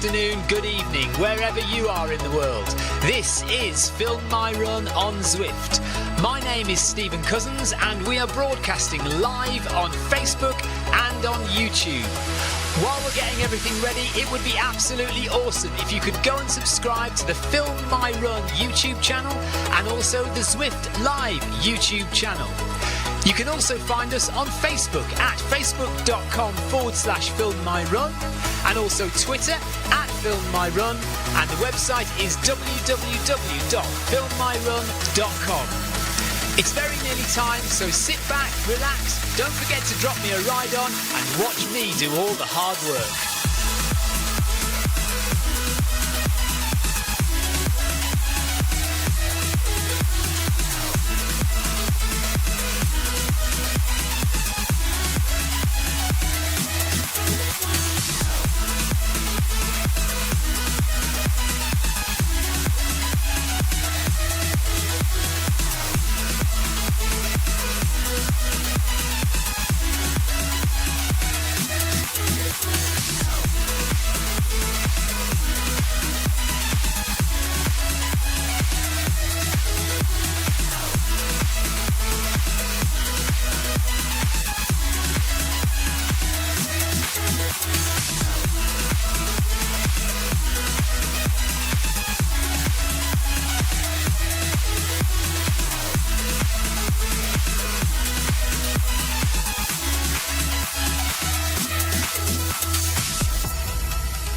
afternoon, good evening, wherever you are in the world. This is Film My Run on Zwift. My name is Stephen Cousins and we are broadcasting live on Facebook and on YouTube. While we're getting everything ready, it would be absolutely awesome if you could go and subscribe to the Film My Run YouTube channel and also the Zwift Live YouTube channel. You can also find us on Facebook at facebook.com/filmmyrun and also Twitter at filmmyrun, and the website is www.filmmyrun.com. It's very nearly time, so sit back, relax, don't forget to drop me a ride on and watch me do all the hard work.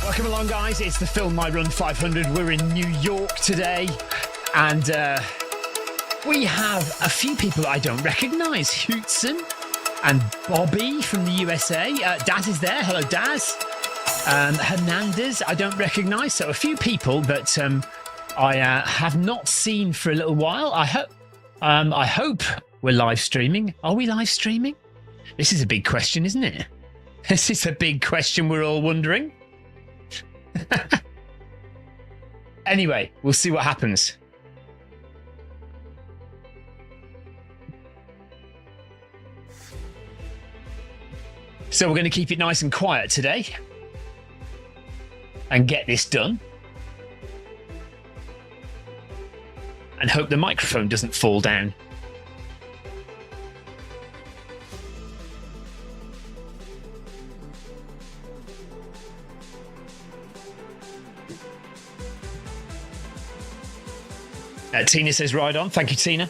Welcome along, guys. It's the Film My Run 500. We're in New York today, and we have a few people I don't recognise. Hootson and Bobby from the USA. Daz is there. Hello, Daz. Hernandez, I don't recognise. So a few people that I have not seen for a little while. I hope we're live streaming. Are we live streaming? This is a big question, isn't it? This is a big question we're all wondering. Anyway, we'll see what happens. So we're going to keep it nice and quiet today and get this done. And hope the microphone doesn't fall down. Tina says ride on. Thank you, Tina.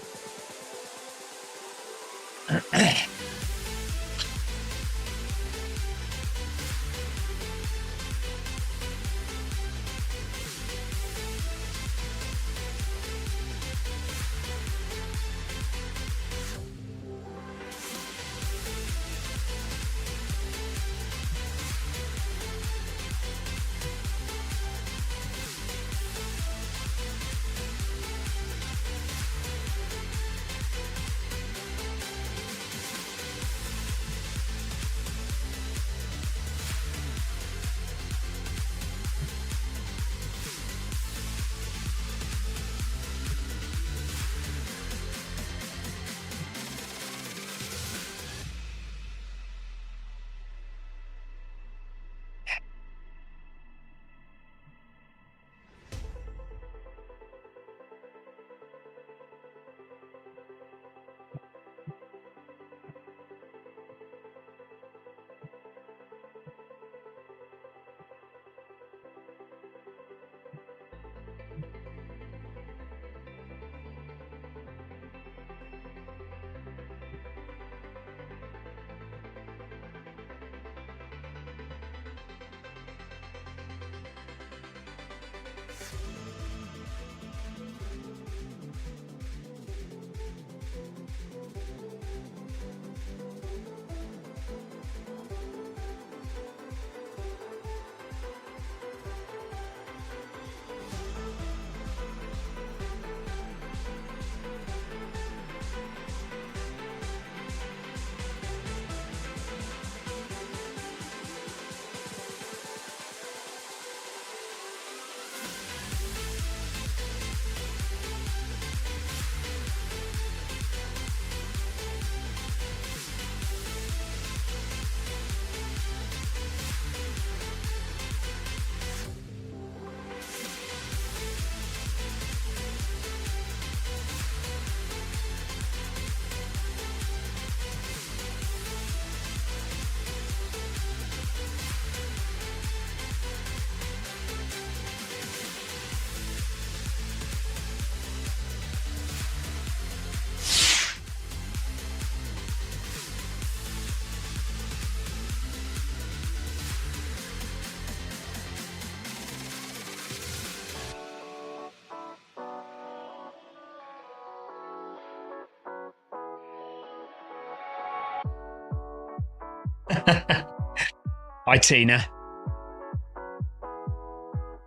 Hi, Tina.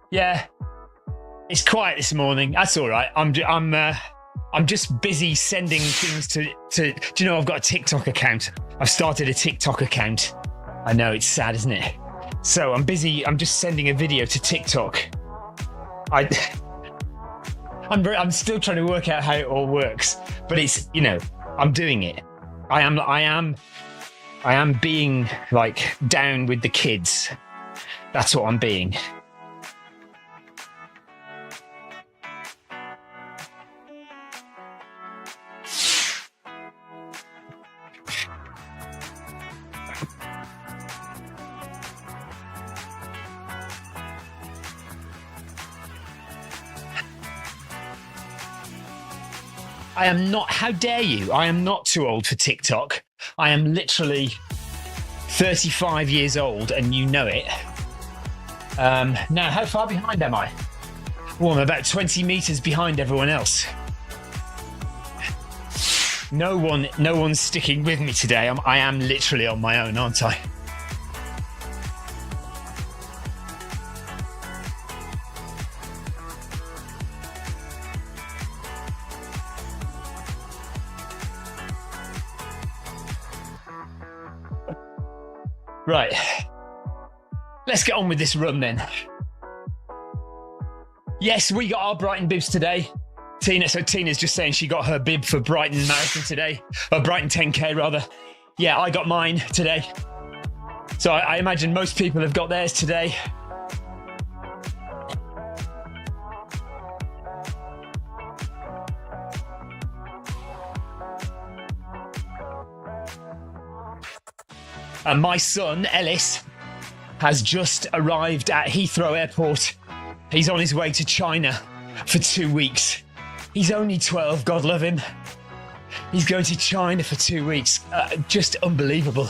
Yeah, it's quiet this morning. That's all right. I'm just busy sending things to. Do you know I've got a TikTok account? I've started a TikTok account. I know, it's sad, isn't it? So I'm busy. I'm just sending a video to TikTok. I'm still trying to work out how it all works, but it's, I'm doing it. I am being like down with the kids. That's what I'm being. I am not, how dare you? I am not too old for TikTok. I am literally 35 years old and you know it. Now, how far behind am I? Well, I'm about 20 meters behind everyone else. No one's sticking with me today. I am literally on my own, aren't I? Right, let's get on with this run then. Yes, we got our Brighton bibs today. Tina's just saying she got her bib for Brighton Marathon today, or Brighton 10K rather. Yeah, I got mine today. So I imagine most people have got theirs today. And my son, Ellis, has just arrived at Heathrow Airport. He's on his way to China for 2 weeks. He's only 12, God love him. He's going to China for 2 weeks. Just unbelievable.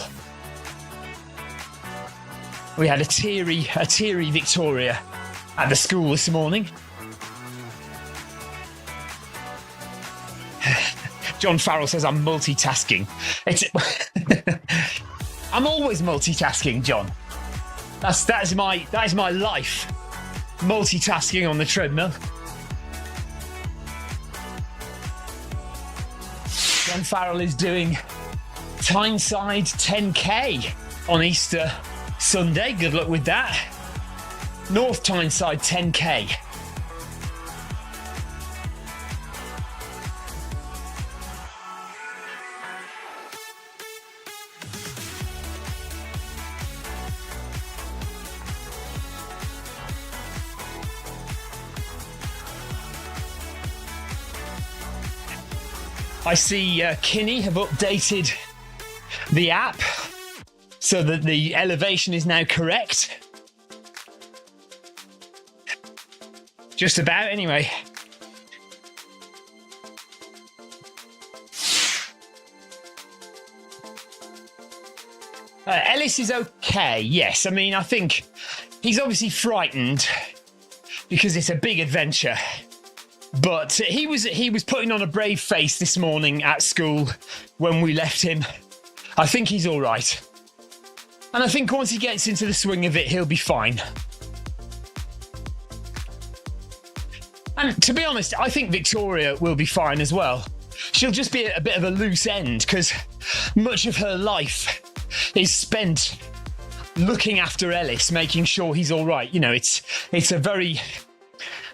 We had a teary Victoria at the school this morning. John Farrell says I'm multitasking. I'm always multitasking, John. That is my life. Multitasking on the treadmill. John Farrell is doing Tyneside 10K on Easter Sunday. Good luck with that. North Tyneside 10K. I see Kinni have updated the app so that the elevation is now correct. Just about, anyway. Ellis is okay, yes. I mean, I think he's obviously frightened because it's a big adventure. But he was putting on a brave face this morning at school when we left him. I think he's all right. And I think once he gets into the swing of it, he'll be fine. And to be honest, I think Victoria will be fine as well. She'll just be a bit of a loose end because much of her life is spent looking after Ellis, making sure he's all right. You know, it's a very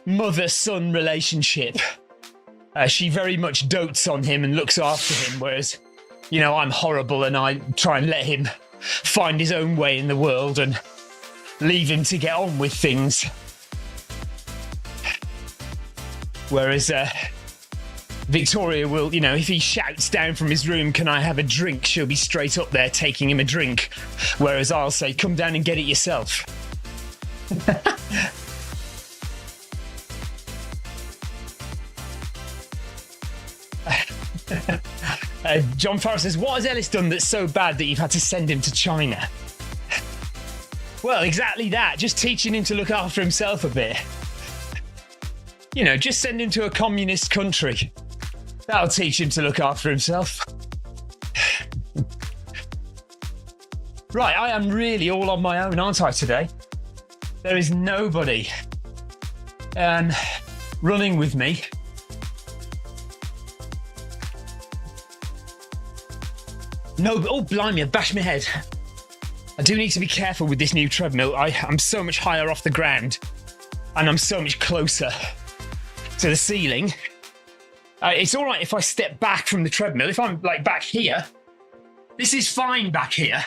mother-son relationship. She very much dotes on him and looks after him, whereas, I'm horrible and I try and let him find his own way in the world and leave him to get on with things. Whereas Victoria will, if he shouts down from his room, "Can I have a drink?" she'll be straight up there taking him a drink. Whereas I'll say, "Come down and get it yourself." John Farrell says, "What has Ellis done that's so bad that you've had to send him to China?" Well, exactly that. Just teaching him to look after himself a bit. Just send him to a communist country. That'll teach him to look after himself. Right, I am really all on my own, aren't I, today? There is nobody running with me. No, oh blimey, I bashed my head. I do need to be careful with this new treadmill. I'm so much higher off the ground and I'm so much closer to the ceiling. It's all right if I step back from the treadmill. If I'm like back here, this is fine back here.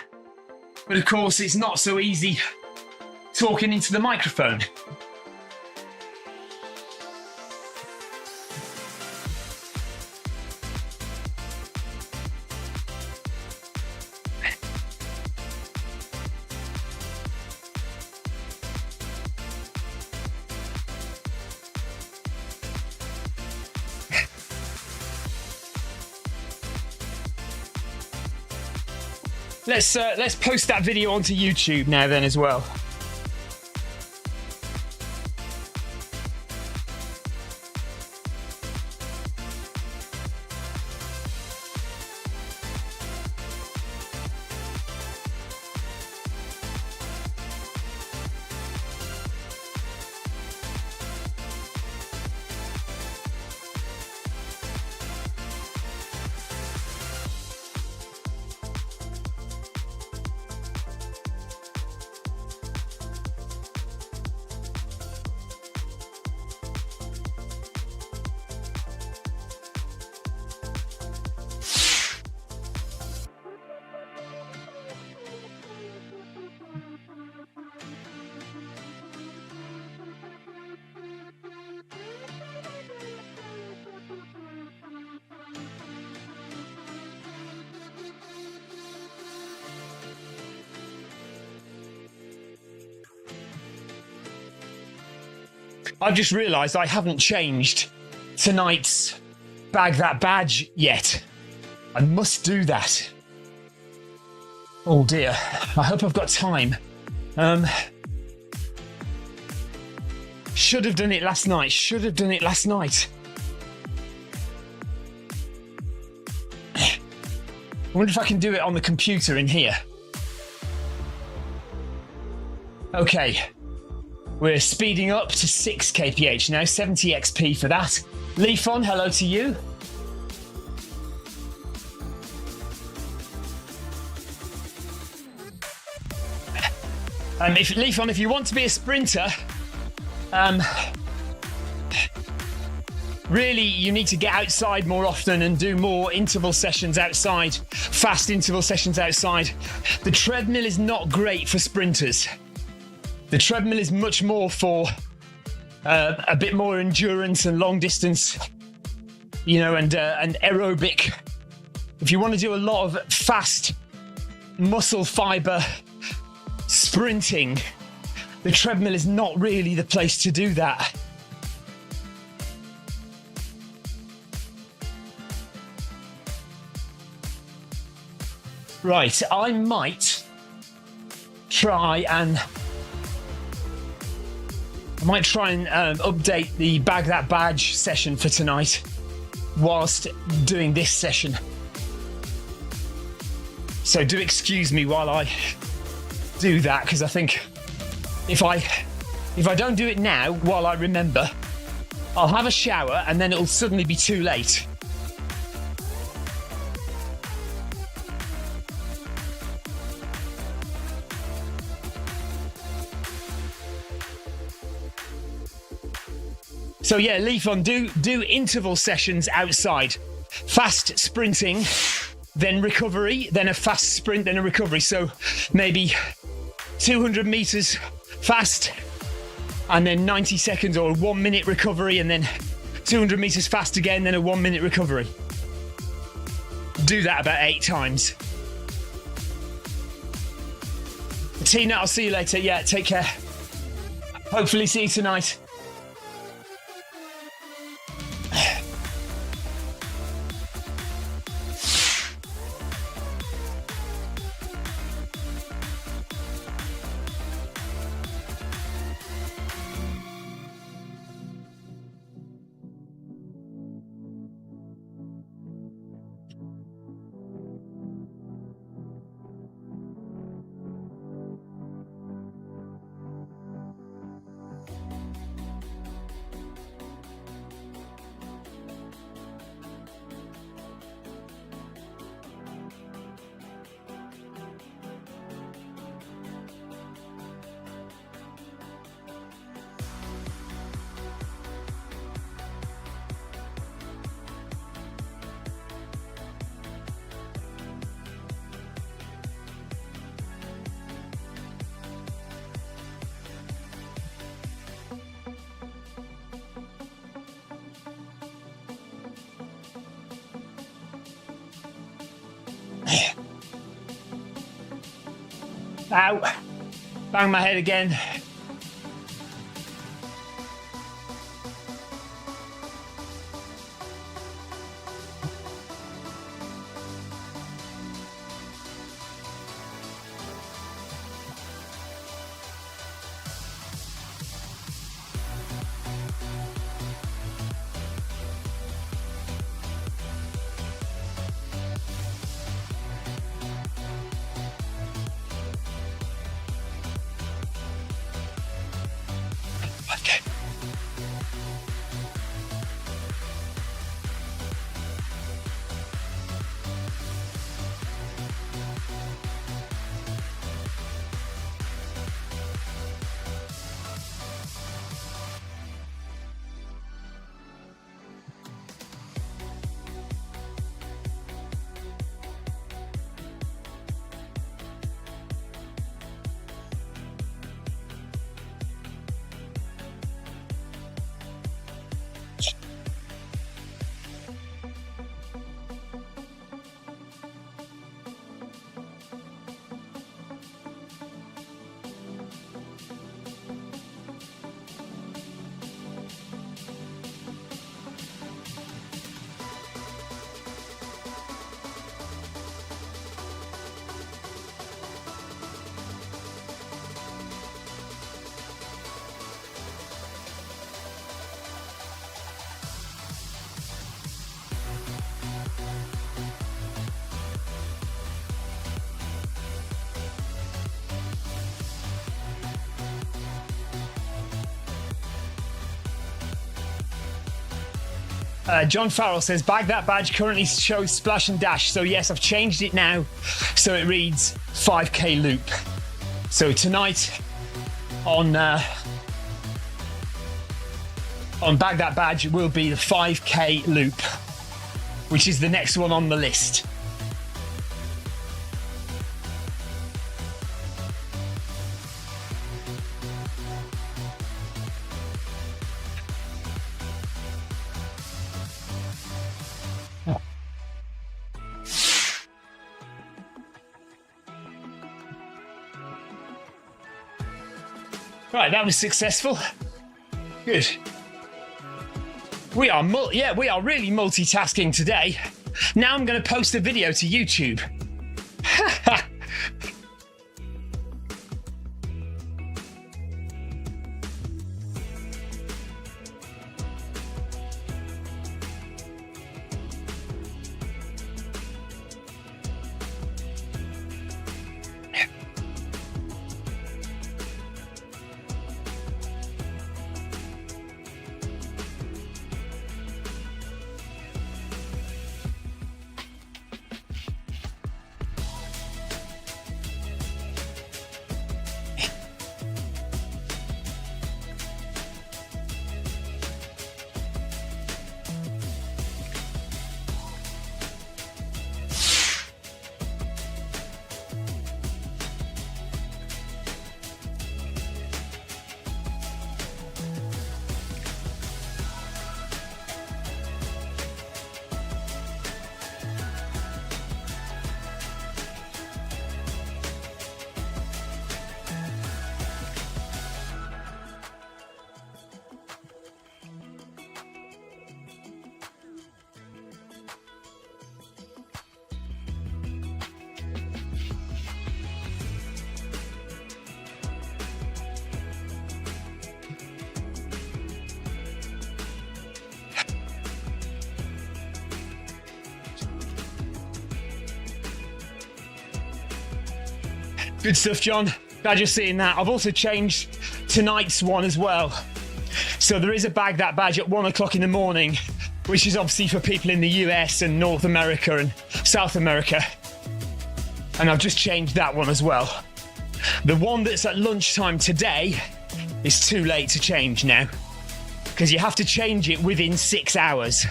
But of course, it's not so easy talking into the microphone. Let's post that video onto YouTube now then as well. I've just realised I haven't changed tonight's Bag That Badge yet. I must do that. Oh dear, I hope I've got time. Should have done it last night, I wonder if I can do it on the computer in here. Okay. We're speeding up to 6 kph now, 70 XP for that. Leafon, hello to you. If you want to be a sprinter, really you need to get outside more often and do more interval sessions outside, fast interval sessions outside. The treadmill is not great for sprinters. The treadmill is much more for a bit more endurance and long distance, you know, and aerobic. If you want to do a lot of fast muscle fiber sprinting, the treadmill is not really the place to do that. Right, I might try and update the Bag That Badge session for tonight whilst doing this session. So do excuse me while I do that, because I think if I don't do it now while I remember, I'll have a shower and then it'll suddenly be too late. So yeah, Leafon, do interval sessions outside. Fast sprinting, then recovery, then a fast sprint, then a recovery. So maybe 200 meters fast, and then 90 seconds or 1 minute recovery, and then 200 meters fast again, then a 1 minute recovery. Do that about 8 times. Tina, I'll see you later. Yeah, take care. Hopefully see you tonight. Ow. Bang my head again. Okay. John Farrell says, bag that badge currently shows splash and dash. So yes, I've changed it now. So it reads 5K loop. So tonight on Bag That Badge will be the 5K loop, which is the next one on the list. Right, that was successful. Good. We are really multitasking today. Now I'm going to post a video to YouTube. Good stuff, John. Glad you're seeing that. I've also changed tonight's one as well. So there is a Bag That Badge at 1 o'clock in the morning, which is obviously for people in the US and North America and South America. And I've just changed that one as well. The one that's at lunchtime today is too late to change now, because you have to change it within 6 hours.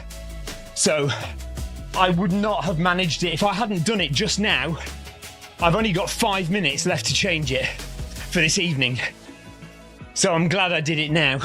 So I would not have managed it if I hadn't done it just now. I've only got 5 minutes left to change it for this evening. So I'm glad I did it now.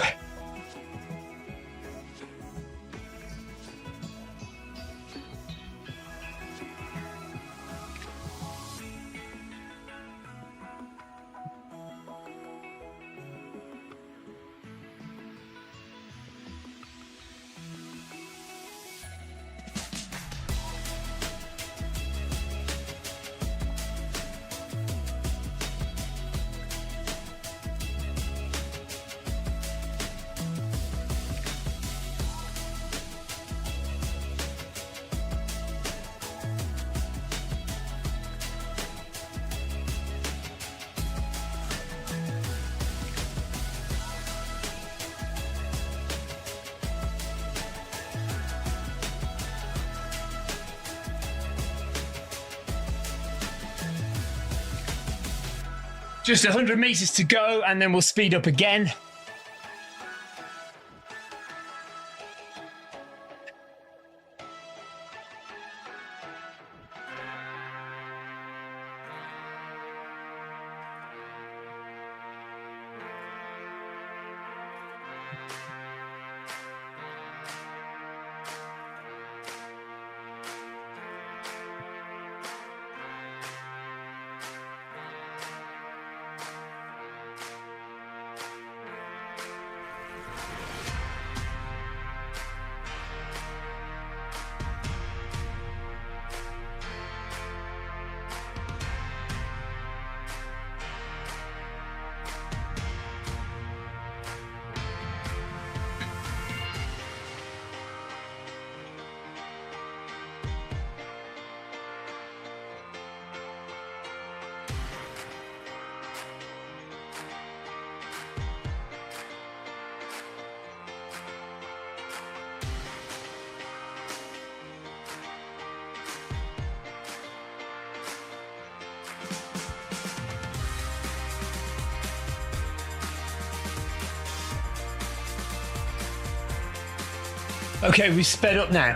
Just 100 meters to go, and then we'll speed up again. Okay, we've sped up now.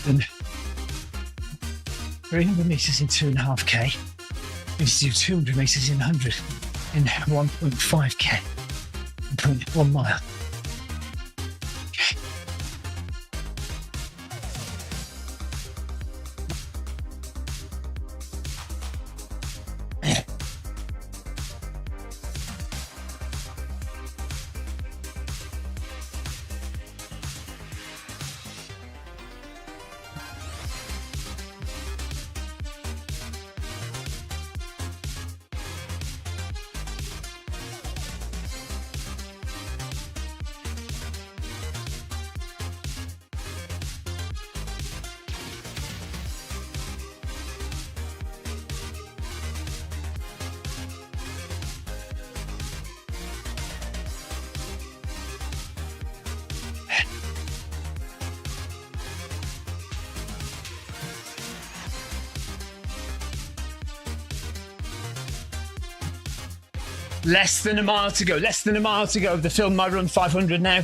And 300 meters in 2.5k. We need to do 200 meters in 100 in 1.5k. 1 mile. Okay. Less than a mile to go. Less than a mile to go of the Film My Run 500 now.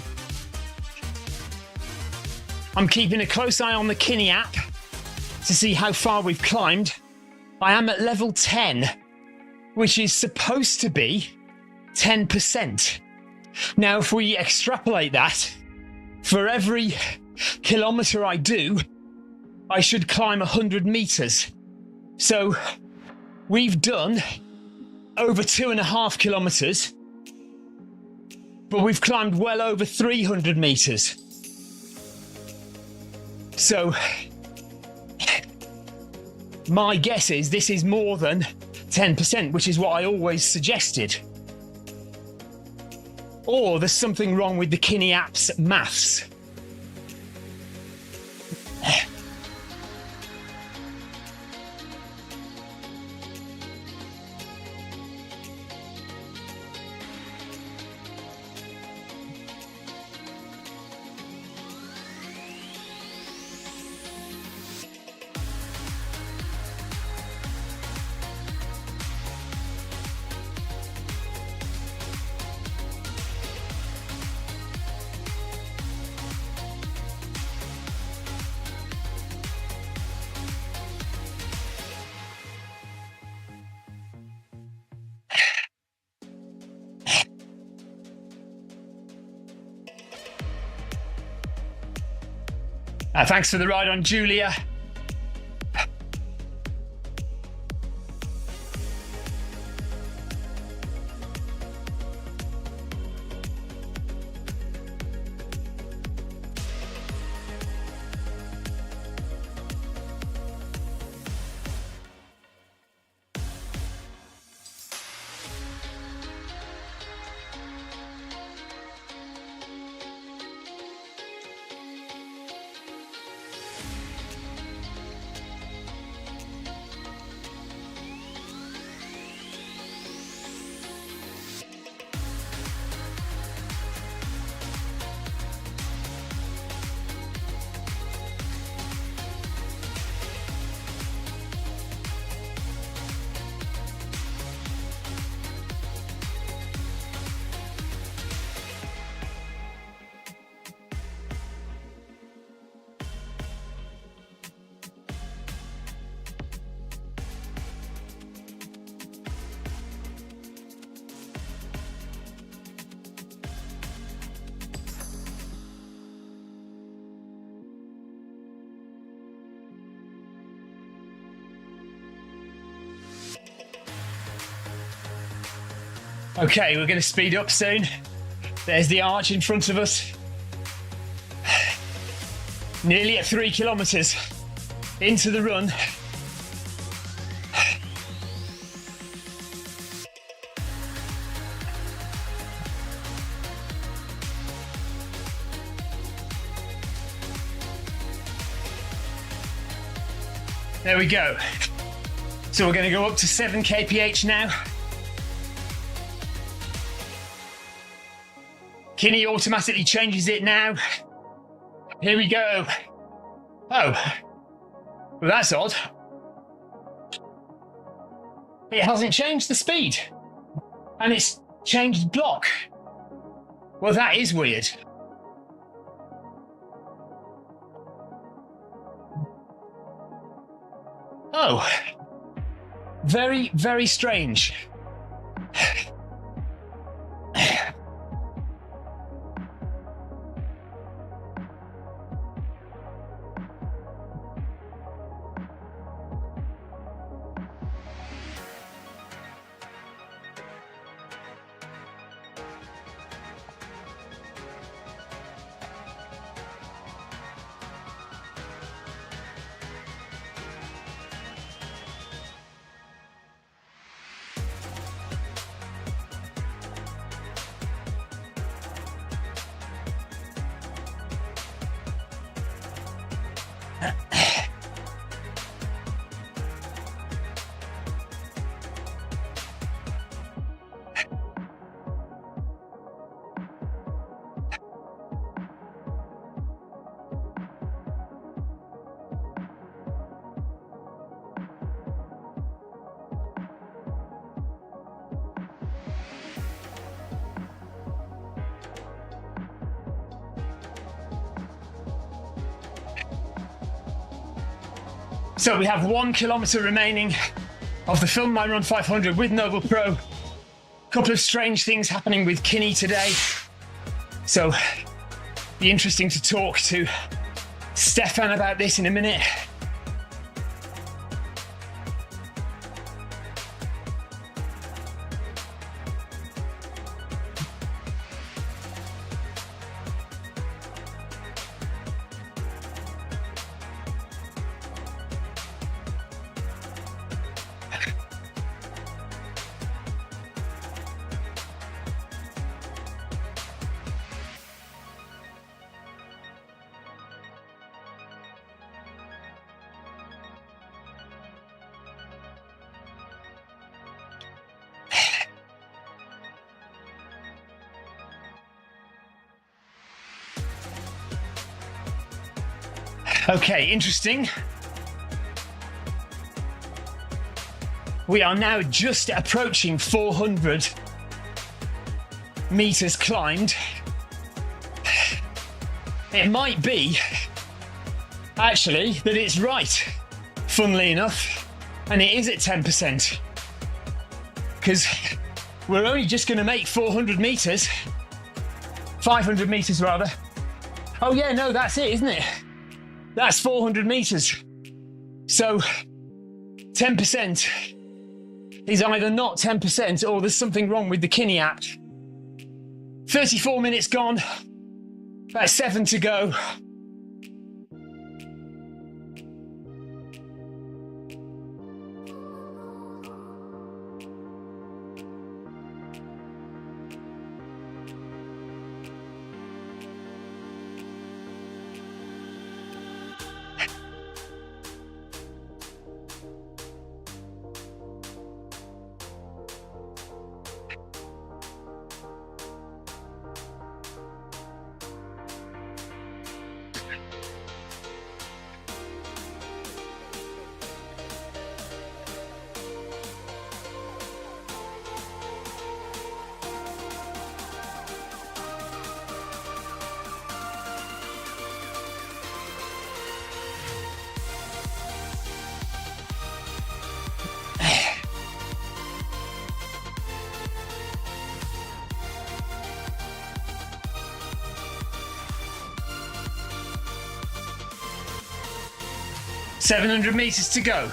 I'm keeping a close eye on the Kinni app to see how far we've climbed. I am at level 10, which is supposed to be 10%. Now, if we extrapolate that, for every kilometre I do, I should climb 100 metres. So we've done over 2.5 kilometres, but we've climbed well over 300 metres. So my guess is this is more than 10%, which is what I always suggested. Or there's something wrong with the Kinni app's maths. Thanks for the ride on, Julia. Okay, we're going to speed up soon. There's the arch in front of us. Nearly at 3 kilometres into the run. There we go. So we're going to go up to 7 kph now. Kinni automatically changes it now. Here we go. Oh, well, that's odd. It hasn't changed the speed, and it's changed block. Well, that is weird. Oh, very, very strange. So we have 1 kilometre remaining of the Film My Run 500 with Noble Pro. A couple of strange things happening with Kinni today. So be interesting to talk to Stefan about this in a minute. Okay, interesting. We are now just approaching 400 meters climbed. It might be, actually, that it's right, funnily enough, and it is at 10%. Because we're only just going to make 400 meters, 500 meters rather. Oh yeah, no, that's it, isn't it? That's 400 meters. So 10% is either not 10% or there's something wrong with the Kinni app. 34 minutes gone, about 7 to go. $700 meters to go.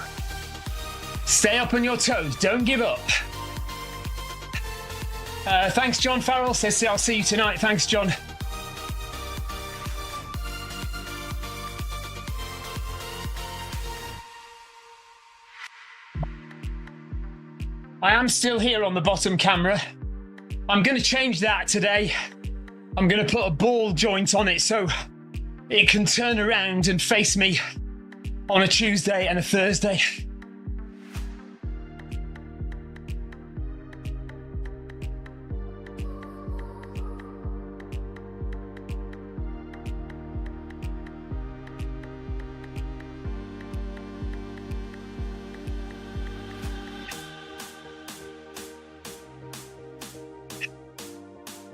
Stay up on your toes, don't give up. Thanks, John Farrell says, I'll see you tonight. Thanks, John. I am still here on the bottom camera. I'm going to change that today. I'm going to put a ball joint on it so it can turn around and face me on a Tuesday and a Thursday.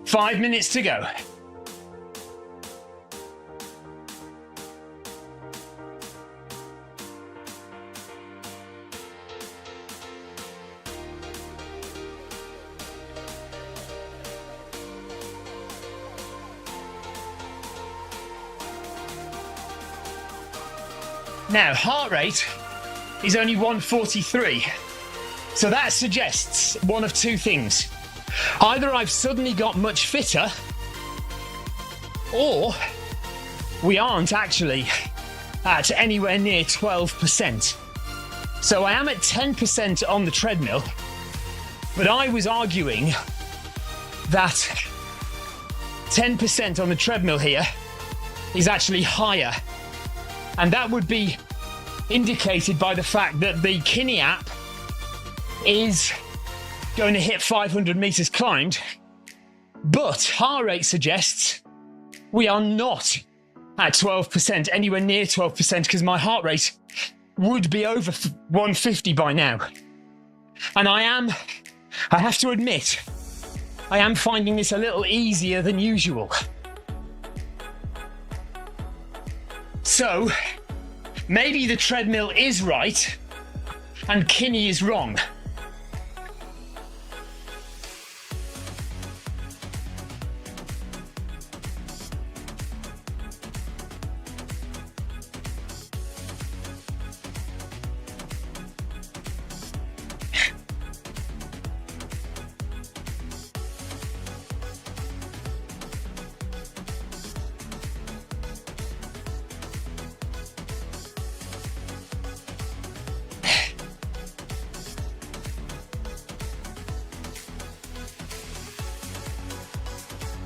Five minutes to go. Now, heart rate is only 143. So that suggests one of two things. Either I've suddenly got much fitter, or we aren't actually at anywhere near 12%. So I am at 10% on the treadmill, but I was arguing that 10% on the treadmill here is actually higher. And that would be indicated by the fact that the Kinni app is going to hit 500 meters climbed, but heart rate suggests we are not at 12%, anywhere near 12%, because my heart rate would be over 150 by now. And I have to admit, I am finding this a little easier than usual. So, maybe the treadmill is right and Kinni is wrong.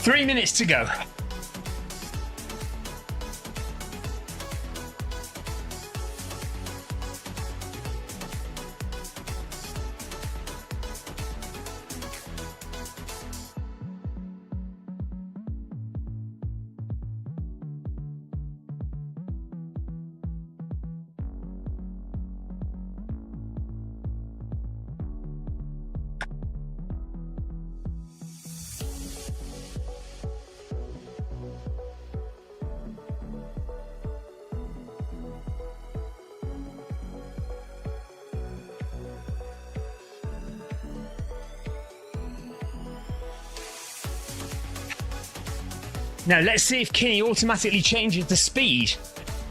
Three minutes to go. Now let's see if Kinni automatically changes the speed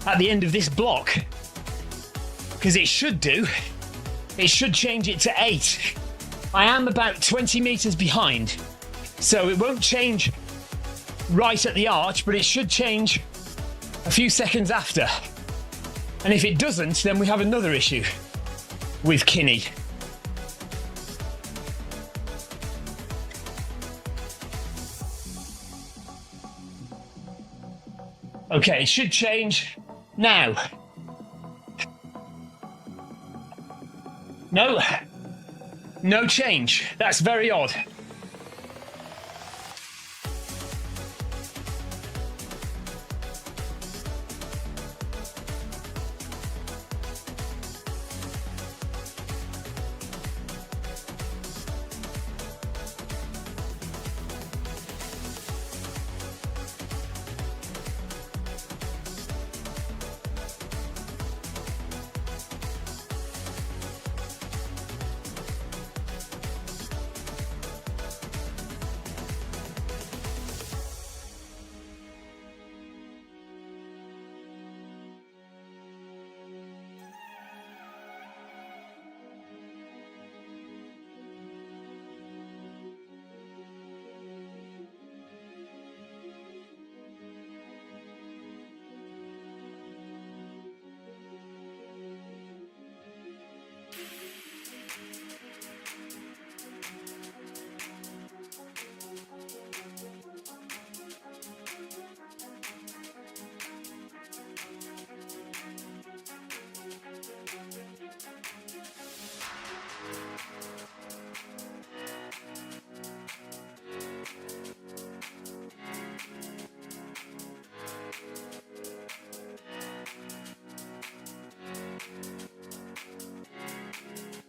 at the end of this block, because it should do. It should change it to 8. I am about 20 meters behind, so it won't change right at the arch, but it should change a few seconds after. And if it doesn't, then we have another issue with Kinni. Okay, it should change now. No change. That's very odd.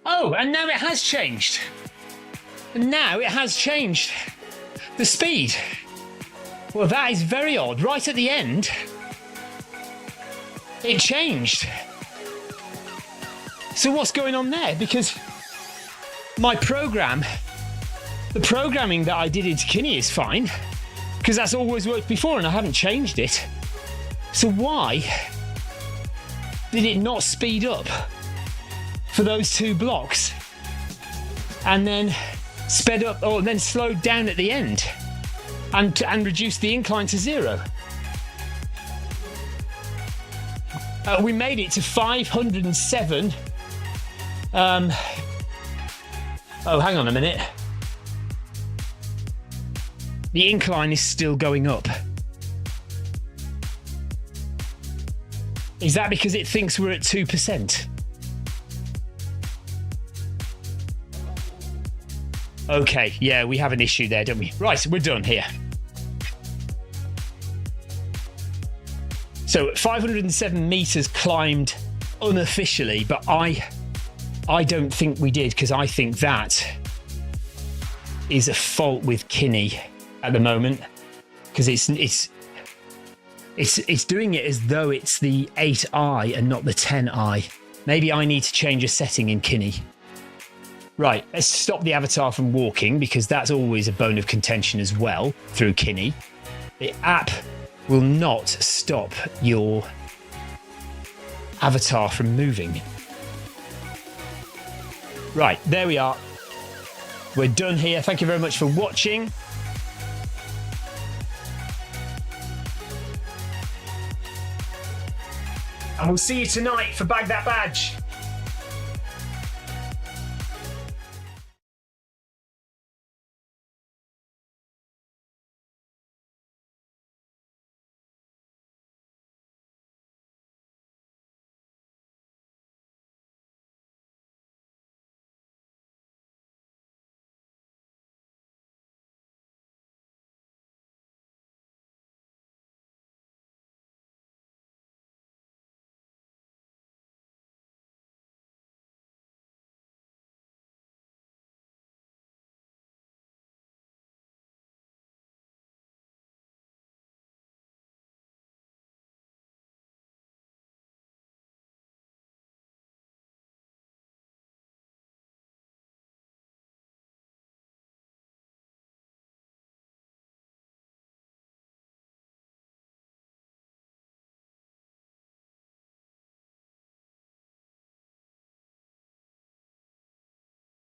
Oh, and now it has changed. Now it has changed the speed. Well, that is very odd. Right at the end, it changed. So what's going on there? Because my program, the programming that I did into Kinni is fine, because that's always worked before and I haven't changed it. So why did it not speed up for those 2 blocks? And then sped up, or then slowed down at the end and reduced the incline to 0. We made it to 507. Oh, hang on a minute. The incline is still going up. Is that because it thinks we're at 2%? Okay, yeah, we have an issue there, don't we? Right, we're done here. So 507 meters climbed unofficially, but I don't think we did, because I think that is a fault with Kinni at the moment, because it's doing it as though it's the 8i and not the 10i. Maybe I need to change a setting in Kinni. Right, let's stop the avatar from walking, because that's always a bone of contention as well through Kinni. The app will not stop your avatar from moving. Right, there we are. We're done here. Thank you very much for watching. And we'll see you tonight for Bag That Badge.